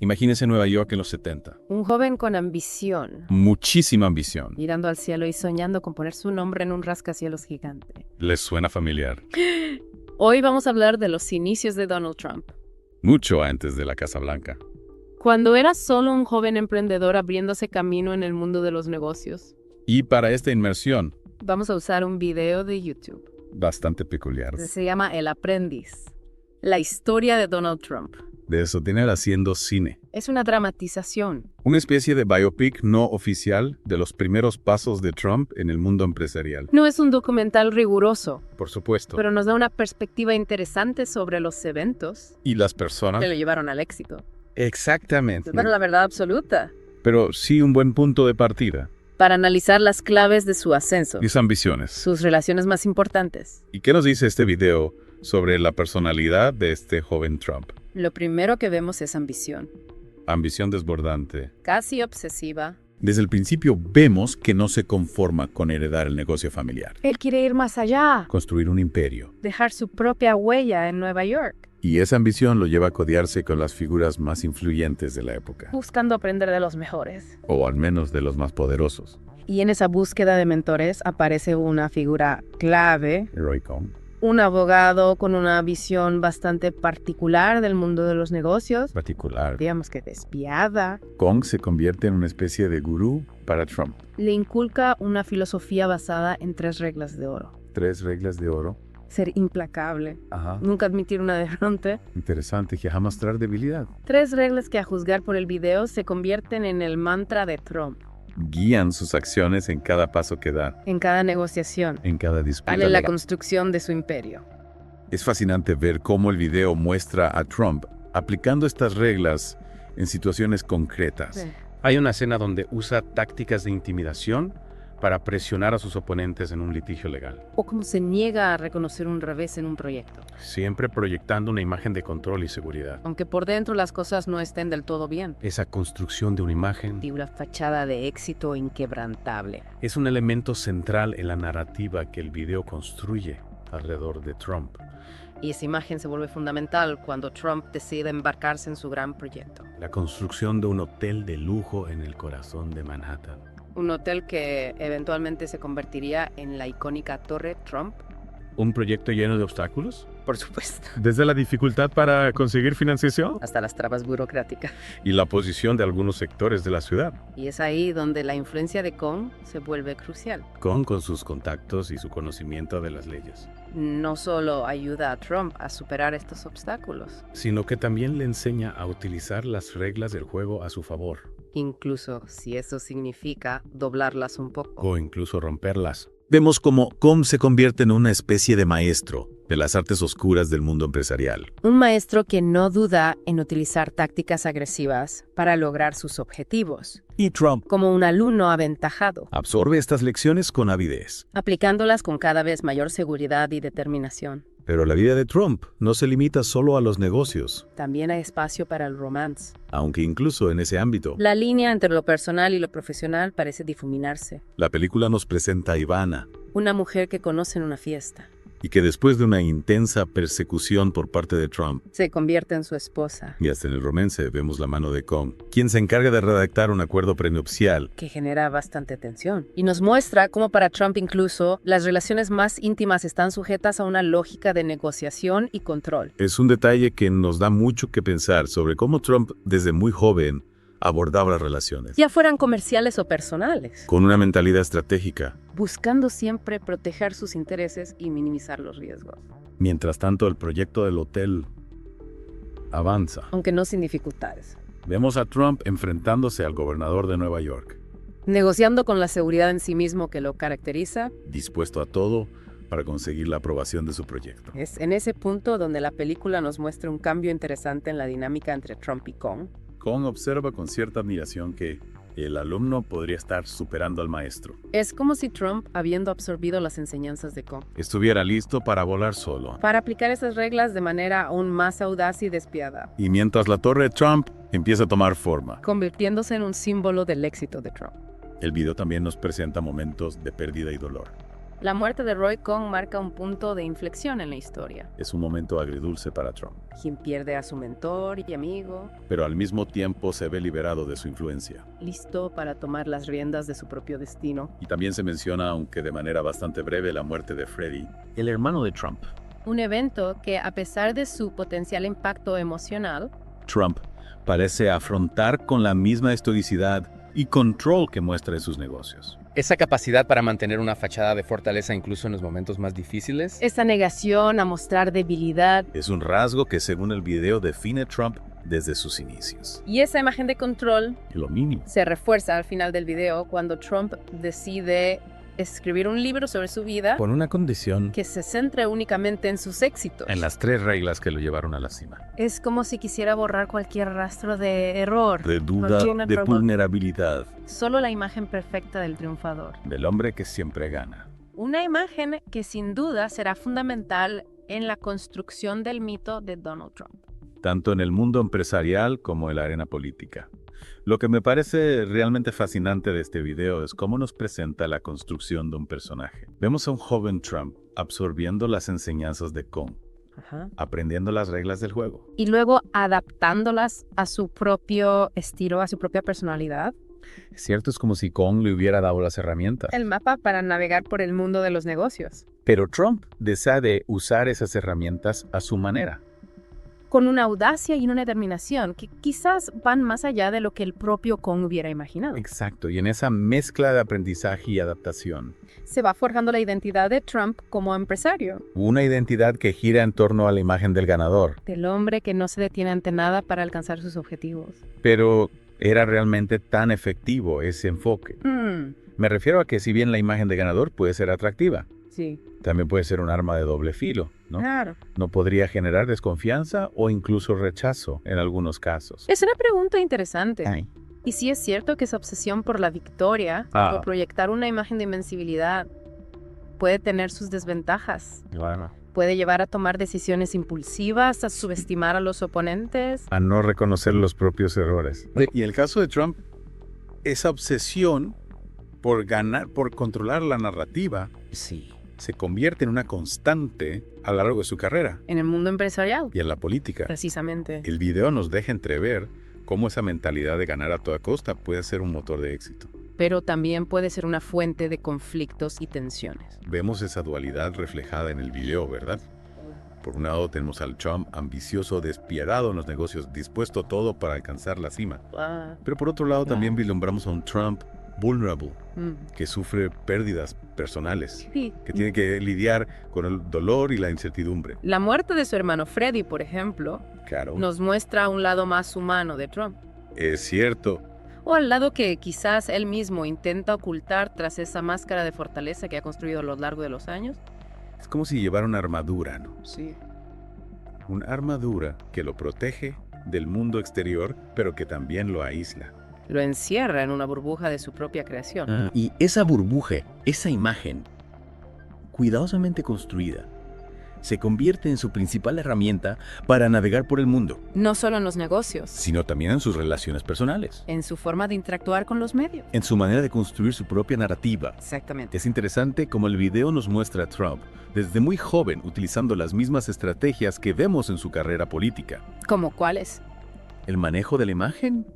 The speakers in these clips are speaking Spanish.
Imagínese Nueva York en los 70. Un joven con ambición, Muchísima ambición. mirando al cielo y soñando con poner su nombre en un rascacielos gigante. ¿Les suena familiar? Hoy vamos a hablar de los inicios de Donald Trump. Mucho antes de la Casa Blanca. Cuando era solo un joven emprendedor abriéndose camino en el mundo de los negocios. Y para esta inmersión, Vamos a usar un video de YouTube. bastante peculiar. Se llama El Aprendiz. La historia de Donald Trump. De eso tiene haciendo cine. Es una dramatización. Una especie de biopic no oficial de los primeros pasos de Trump en el mundo empresarial. No es un documental riguroso, Por supuesto. pero nos da una perspectiva interesante sobre los eventos ¿Y las personas? que lo llevaron al éxito. Exactamente. Pero la verdad absoluta. Pero sí un buen punto de partida. Para analizar las claves de su ascenso, Y sus ambiciones. sus relaciones más importantes. ¿Y qué nos dice este video sobre la personalidad de este joven Trump? Lo primero que vemos es ambición, Ambición desbordante. casi obsesiva. Desde el principio vemos que no se conforma con heredar el negocio familiar. Él quiere ir más allá, Construir un imperio. dejar su propia huella en Nueva York, Y esa ambición lo lleva a codearse con las figuras más influyentes de la época. buscando aprender de los mejores. O al menos de los más poderosos. Y en esa búsqueda de mentores aparece una figura clave, Roy Cohn. un abogado con una visión bastante particular del mundo de los negocios, Particular. digamos que despiadada. Cohn se convierte en una especie de gurú para Trump. Le inculca una filosofía basada en 3 reglas de oro. 3 reglas de oro. Ser implacable, Ajá. nunca admitir una derrota. Interesante, que jamás mostrar debilidad. 3 reglas que a juzgar por el video se convierten en el mantra de Trump, Guían sus acciones en cada paso que da, en cada negociación, en cada disputa. en la construcción de su imperio. Es fascinante ver cómo el video muestra a Trump aplicando estas reglas en situaciones concretas. Hay una escena donde usa tácticas de intimidación para presionar a sus oponentes en un litigio legal, O cómo se niega a reconocer un revés en un proyecto, siempre proyectando una imagen de control y seguridad. aunque por dentro las cosas no estén del todo bien. Esa construcción de una imagen Y una fachada de éxito inquebrantable. es un elemento central en la narrativa que el video construye alrededor de Trump. Y esa imagen se vuelve fundamental cuando Trump decide embarcarse en su gran proyecto. La construcción de un hotel de lujo en el corazón de Manhattan. Un hotel que eventualmente se convertiría en la icónica Torre Trump. ¿Un proyecto lleno de obstáculos? Por supuesto. Desde la dificultad para conseguir financiación Hasta las trabas burocráticas. y la oposición de algunos sectores de la ciudad. Y es ahí donde la influencia de Cohn se vuelve crucial. Con sus contactos y su conocimiento de las leyes, No solo ayuda a Trump a superar estos obstáculos, sino que también le enseña a utilizar las reglas del juego a su favor, incluso si eso significa doblarlas un poco. o incluso romperlas. Vemos cómo Cohn se convierte en una especie de maestro de las artes oscuras del mundo empresarial. Un maestro que no duda en utilizar tácticas agresivas para lograr sus objetivos, Y Trump como un alumno aventajado, absorbe estas lecciones con avidez. aplicándolas con cada vez mayor seguridad y determinación. Pero la vida de Trump no se limita solo a los negocios, También hay espacio para el romance. aunque incluso en ese ámbito, La línea entre lo personal y lo profesional parece difuminarse. la película nos presenta a Ivana, Una mujer que conoce en una fiesta. y que después de una intensa persecución por parte de Trump, Se convierte en su esposa, y hasta en el romance vemos la mano de Cohn, quien se encarga de redactar un acuerdo prenupcial. que genera bastante tensión. Y nos muestra cómo para Trump incluso las relaciones más íntimas están sujetas a una lógica de negociación y control. Es un detalle que nos da mucho que pensar sobre cómo Trump, desde muy joven, abordaba las relaciones, Ya fueran comerciales o personales, con una mentalidad estratégica. buscando siempre proteger sus intereses y minimizar los riesgos, Mientras tanto, el proyecto del hotel avanza. aunque no sin dificultades. Vemos a Trump enfrentándose al gobernador de Nueva York, Negociando con la seguridad en sí mismo que lo caracteriza, dispuesto a todo para conseguir la aprobación de su proyecto. es en ese punto donde la película nos muestra un cambio interesante en la dinámica entre Trump y Cohn. Cohn observa con cierta admiración que el alumno podría estar superando al maestro. Es como si Trump, habiendo absorbido las enseñanzas de Cohn, Estuviera listo para volar solo. para aplicar esas reglas de manera aún más audaz y despiadada, Y mientras la torre de Trump empieza a tomar forma, convirtiéndose en un símbolo del éxito de Trump. el video también nos presenta momentos de pérdida y dolor. La muerte de Roy Cohn marca un punto de inflexión en la historia. Es un momento agridulce para Trump, Quien pierde a su mentor y amigo, pero al mismo tiempo se ve liberado de su influencia. listo para tomar las riendas de su propio destino. Y también se menciona, aunque de manera bastante breve, la muerte de Freddie, el hermano de Trump. Un evento que, a pesar de su potencial impacto emocional, Trump parece afrontar con la misma estoicidad y control que muestra en sus negocios. Esa capacidad para mantener una fachada de fortaleza incluso en los momentos más difíciles. esa negación a mostrar debilidad Es un rasgo que, según el video, define Trump desde sus inicios. y esa imagen de control Y lo mínimo. se refuerza al final del video cuando Trump decide escribir un libro sobre su vida Con una condición. que se centre únicamente en sus éxitos. En las 3 reglas que lo llevaron a la cima. Es como si quisiera borrar cualquier rastro de error. De duda, No tiene de problema. vulnerabilidad, Solo la imagen perfecta del triunfador. del hombre que siempre gana. Una imagen que sin duda será fundamental en la construcción del mito de Donald Trump. Tanto en el mundo empresarial como en la arena política. Lo que me parece realmente fascinante de este video es cómo nos presenta la construcción de un personaje. Vemos a un joven Trump absorbiendo las enseñanzas de Cohn, aprendiendo las reglas del juego. Y luego adaptándolas a su propio estilo, a su propia personalidad. Cierto, es como si Cohn le hubiera dado las herramientas. El mapa para navegar por el mundo de los negocios. Pero Trump desea de usar esas herramientas a su manera. Con una audacia y una determinación que quizás van más allá de lo que el propio Cohn hubiera imaginado. Exacto, y en esa mezcla de aprendizaje y adaptación, Se va forjando la identidad de Trump como empresario. una identidad que gira en torno a la imagen del ganador. Del hombre que no se detiene ante nada para alcanzar sus objetivos. Pero ¿era realmente tan efectivo ese enfoque? Me refiero a que si bien la imagen de ganador puede ser atractiva, Sí, también puede ser un arma de doble filo, ¿no? claro. No podría generar desconfianza o incluso rechazo en algunos casos. Es una pregunta interesante. Ay. Y sí es cierto que esa obsesión por la victoria, por proyectar una imagen de invencibilidad, puede tener sus desventajas. Bueno. Puede llevar a tomar decisiones impulsivas, a subestimar a los oponentes. A no reconocer los propios errores. Y en el caso de Trump, esa obsesión por ganar, por controlar la narrativa, Sí. se convierte en una constante a lo largo de su carrera En el mundo empresarial, y en la política. precisamente. El video nos deja entrever cómo esa mentalidad de ganar a toda costa puede ser un motor de éxito. Pero también puede ser una fuente de conflictos y tensiones. Vemos esa dualidad reflejada en el video, ¿verdad? Por un lado tenemos al Trump ambicioso, despiadado en los negocios, dispuesto a todo para alcanzar la cima. Pero por otro lado también vislumbramos a un Trump vulnerable, que sufre pérdidas personales, Sí. que tiene que lidiar con el dolor y la incertidumbre. La muerte de su hermano Freddie, por ejemplo, Claro, nos muestra un lado más humano de Trump. es cierto. O al lado que quizás él mismo intenta ocultar tras esa máscara de fortaleza que ha construido a lo largo de los años. Es como si llevara una armadura, ¿no? Sí. Una armadura que lo protege del mundo exterior, pero que también lo aísla. Lo encierra en una burbuja de su propia creación. Y esa burbuja, esa imagen, cuidadosamente construida, se convierte en su principal herramienta para navegar por el mundo, No solo en los negocios, Sino también en sus relaciones personales, en su forma de interactuar con los medios. en su manera de construir su propia narrativa. Exactamente. Es interesante cómo el video nos muestra a Trump desde muy joven utilizando las mismas estrategias que vemos en su carrera política. ¿Cómo cuáles? El manejo de la imagen,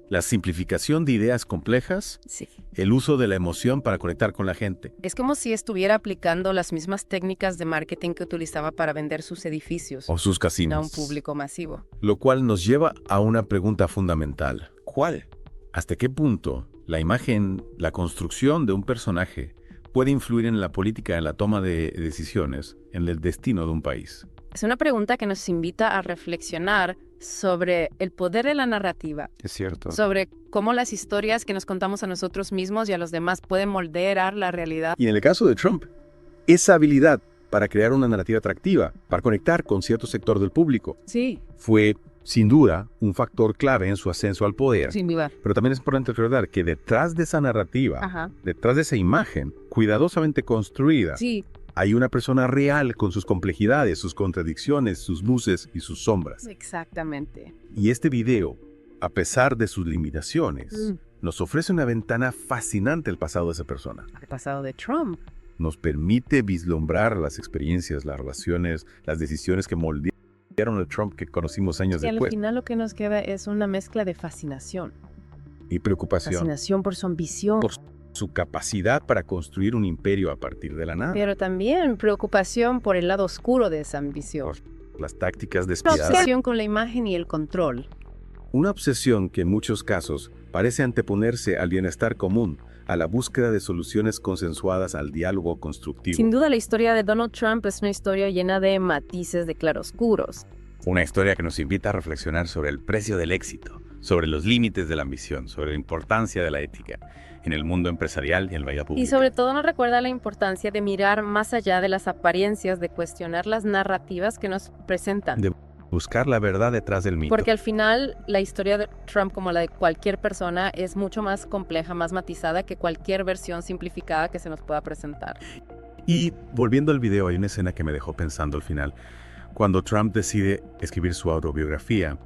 la simplificación de ideas complejas, Sí. el uso de la emoción para conectar con la gente. Es como si estuviera aplicando las mismas técnicas de marketing que utilizaba para vender sus edificios O sus a un casinos. público masivo. Lo cual nos lleva a una pregunta fundamental. ¿Cuál? ¿Hasta qué punto la imagen, la construcción de un personaje puede influir en la política, en la toma de decisiones, en el destino de un país? Es una pregunta que nos invita a reflexionar sobre el poder de la narrativa, Es cierto. sobre cómo las historias que nos contamos a nosotros mismos y a los demás pueden moldear la realidad. Y en el caso de Trump, esa habilidad para crear una narrativa atractiva, para conectar con cierto sector del público, Sí, fue sin duda un factor clave en su ascenso al poder. sin duda. Pero también es importante recordar que detrás de esa narrativa, Ajá. detrás de esa imagen cuidadosamente construida, Sí, hay una persona real con sus complejidades, sus contradicciones, sus luces y sus sombras. exactamente. Y este video, a pesar de sus limitaciones, nos ofrece una ventana fascinante al pasado de esa persona. El pasado de Trump. Nos permite vislumbrar las experiencias, las relaciones, las decisiones que moldearon al Trump que conocimos años Y al después. final lo que nos queda es una mezcla de fascinación. Y preocupación Fascinación por su ambición, por su capacidad para construir un imperio a partir de la nada. pero también preocupación por el lado oscuro de esa ambición. Las tácticas Una despiadadas. obsesión con la imagen y el control. Una obsesión que en muchos casos parece anteponerse al bienestar común, a la búsqueda de soluciones consensuadas, al diálogo constructivo. Sin duda la historia de Donald Trump es una historia llena de matices de claroscuros. Una historia que nos invita a reflexionar sobre el precio del éxito, sobre los límites de la ambición, sobre la importancia de la ética en el mundo empresarial y en la vida pública. Y sobre todo nos recuerda la importancia de mirar más allá de las apariencias, de cuestionar las narrativas que nos presentan. De buscar la verdad detrás del mito. Porque al final la historia de Trump, como la de cualquier persona, es mucho más compleja, más matizada que cualquier versión simplificada que se nos pueda presentar. Y volviendo al video, hay una escena que me dejó pensando al final. Cuando Trump decide escribir su autobiografía,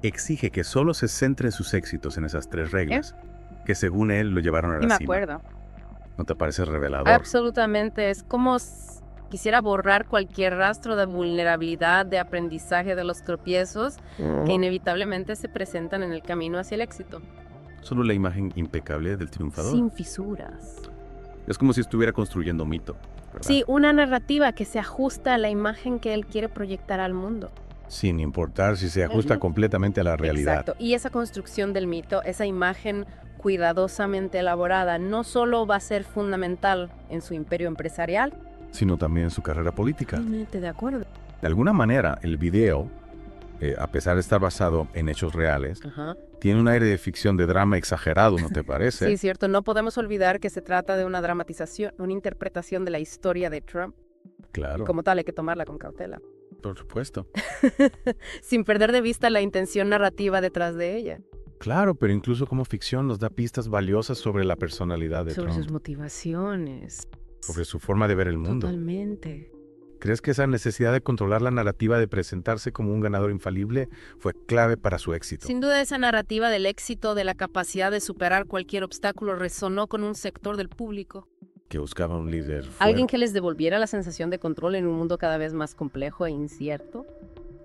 exige que solo se centre en sus éxitos, en esas 3 reglas, que según él lo llevaron a la Y me cima. acuerdo. ¿No te parece revelador? Absolutamente. Es como quisiera borrar cualquier rastro de vulnerabilidad, de aprendizaje de los tropiezos que inevitablemente se presentan en el camino hacia el éxito. Solo la imagen impecable del triunfador. Sin fisuras. Es como si estuviera construyendo un mito, ¿verdad? Sí, una narrativa que se ajusta a la imagen que él quiere proyectar al mundo. Sin importar si se ajusta Ujú. completamente a la realidad. Exacto. Y esa construcción del mito, esa imagen cuidadosamente elaborada, no solo va a ser fundamental en su imperio empresarial. Sino también en su carrera política. Totalmente de acuerdo. De alguna manera, el video, a pesar de estar basado en hechos reales, Ajá. tiene un aire de ficción, de drama exagerado, ¿no te parece? Sí, cierto. No podemos olvidar que se trata de una dramatización, una interpretación de la historia de Trump. Claro, Como tal, hay que tomarla con cautela. por supuesto. Sin perder de vista la intención narrativa detrás de ella. Claro, pero incluso como ficción nos da pistas valiosas sobre la personalidad de Sobre Trump, sus motivaciones. sobre su forma de ver el mundo. Totalmente. ¿Crees que esa necesidad de controlar la narrativa, de presentarse como un ganador infalible, fue clave para su éxito? Sin duda esa narrativa del éxito, de la capacidad de superar cualquier obstáculo, resonó con un sector del público. Que buscaba un líder fuerte. Alguien que les devolviera la sensación de control en un mundo cada vez más complejo e incierto.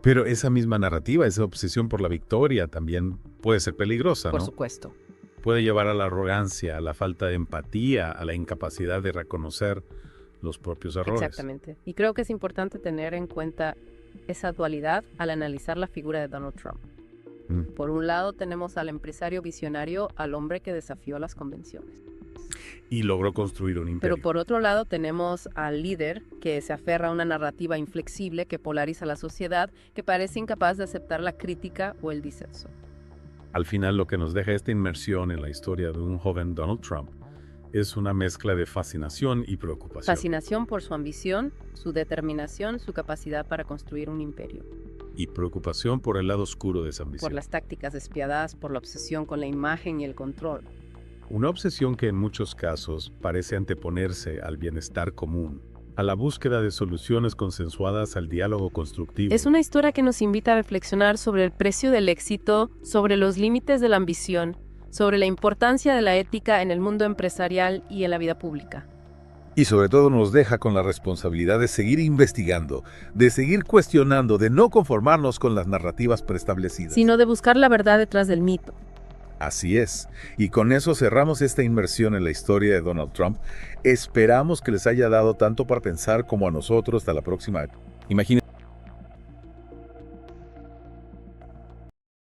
Pero esa misma narrativa, esa obsesión por la victoria también puede ser peligrosa, Por ¿no? supuesto. Puede llevar a la arrogancia, a la falta de empatía, a la incapacidad de reconocer los propios errores. Exactamente. Y creo que es importante tener en cuenta esa dualidad al analizar la figura de Donald Trump. Por un lado tenemos al empresario visionario, al hombre que desafió las convenciones. Y logró construir un imperio. Pero por otro lado tenemos al líder que se aferra a una narrativa inflexible que polariza la sociedad, que parece incapaz de aceptar la crítica o el disenso. Al final, lo que nos deja esta inmersión en la historia de un joven Donald Trump es una mezcla de fascinación y preocupación. Fascinación por su ambición, su determinación, su capacidad para construir un imperio. Y preocupación por el lado oscuro de esa ambición. Por las tácticas despiadadas, por la obsesión con la imagen y el control. Una obsesión que en muchos casos parece anteponerse al bienestar común, a la búsqueda de soluciones consensuadas, al diálogo constructivo. Es una historia que nos invita a reflexionar sobre el precio del éxito, sobre los límites de la ambición, sobre la importancia de la ética en el mundo empresarial y en la vida pública. Y sobre todo nos deja con la responsabilidad de seguir investigando, de seguir cuestionando, de no conformarnos con las narrativas preestablecidas. Sino de buscar la verdad detrás del mito. Así es. Y con eso cerramos esta inmersión en la historia de Donald Trump. Esperamos que les haya dado tanto para pensar como a nosotros. Hasta la próxima. Imagínense